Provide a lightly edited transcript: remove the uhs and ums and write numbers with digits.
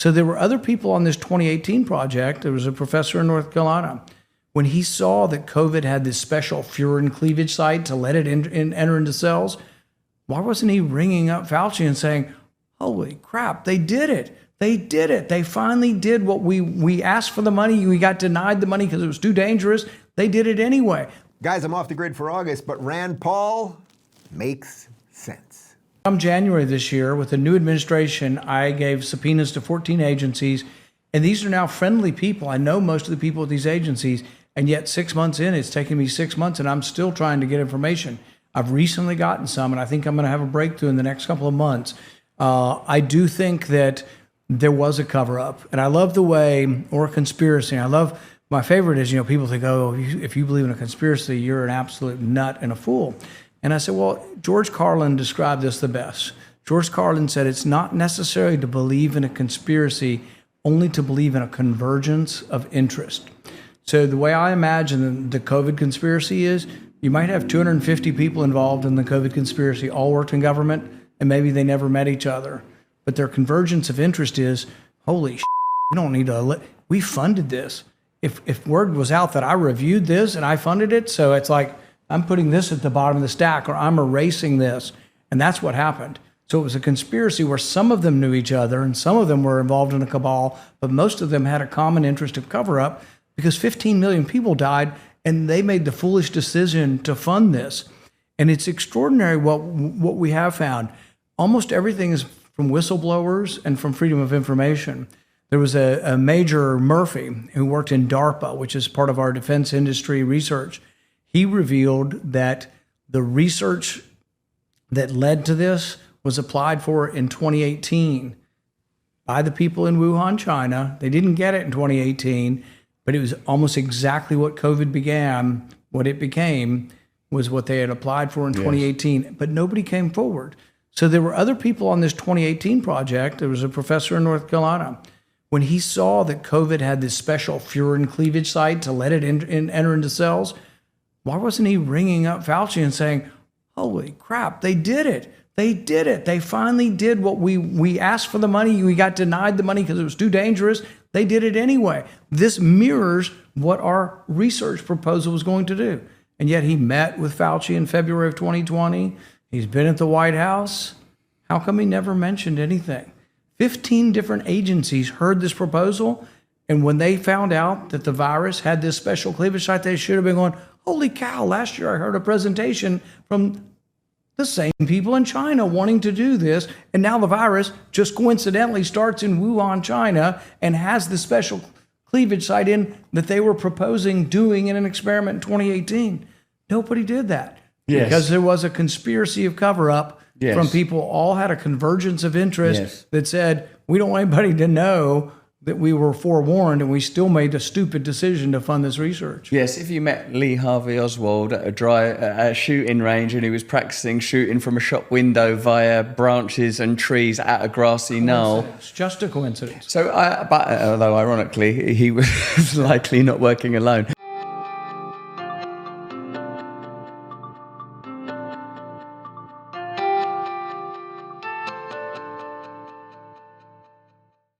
So there were other people on this 2018 project. There was a professor in North Carolina. When he saw that COVID had this special furin cleavage site to let it enter into cells, why wasn't he ringing up Fauci and saying, holy crap, they did it. They did it. They finally did what we asked for the money. We got denied the money because it was too dangerous. They did it anyway. Guys, I'm off the grid for August, but Rand Paul makes sense. Come January this year, with the new administration, I gave subpoenas to 14 agencies, and these are now friendly people. I know most of the people at these agencies, and yet 6 months in, it's taken me 6 months, and I'm still trying to get information. I've recently gotten some, and I think I'm going to have a breakthrough in the next couple of months. I do think that there was a cover-up, and I love the way, or a conspiracy. My favorite is, people think, oh, if you believe in a conspiracy, you're an absolute nut and a fool. And I said, well, George Carlin described this the best. George Carlin said it's not necessary to believe in a conspiracy, only to believe in a convergence of interest. So the way I imagine the COVID conspiracy is, you might have 250 people involved in the COVID conspiracy, all worked in government, and maybe they never met each other. But their convergence of interest is, holy shit, we don't need to, we funded this. If word was out that I reviewed this and I funded it, so it's like, I'm putting this at the bottom of the stack, or I'm erasing this. And that's what happened. So it was a conspiracy where some of them knew each other and some of them were involved in a cabal, but most of them had a common interest of cover-up because 15 million people died and they made the foolish decision to fund this. And it's extraordinary what we have found. Almost everything is from whistleblowers and from freedom of information. There was a Major Murphy who worked in DARPA, which is part of our defense industry research. He revealed that the research that led to this was applied for in 2018 by the people in Wuhan, China. They didn't get it in 2018, but it was almost exactly what COVID began. What it became was what they had applied for in 2018, but nobody came forward. So there were other people on this 2018 project. There was a professor in North Carolina. When he saw that COVID had this special furin cleavage site to let it enter into cells, why wasn't he ringing up Fauci and saying, holy crap, they did it. They did it. They finally did what we asked for the money. We got denied the money because it was too dangerous. They did it anyway. This mirrors what our research proposal was going to do. And yet he met with Fauci in February of 2020. He's been at the White House. How come he never mentioned anything? 15 different agencies heard this proposal, and when they found out that the virus had this special cleavage site, they should have been going, holy cow, last year I heard a presentation from the same people in China wanting to do this, and now the virus just coincidentally starts in Wuhan, China, and has the special cleavage site in that they were proposing doing in an experiment in 2018. Nobody did that. Yes. Because there was a conspiracy of cover-up. Yes. From people, all had a convergence of interest that said, we don't want anybody to know that we were forewarned, and we still made a stupid decision to fund this research. Yes, if you met Lee Harvey Oswald at a shooting range and he was practicing shooting from a shop window via branches and trees at a grassy knoll. It's just a coincidence. So, but although ironically, he was likely not working alone.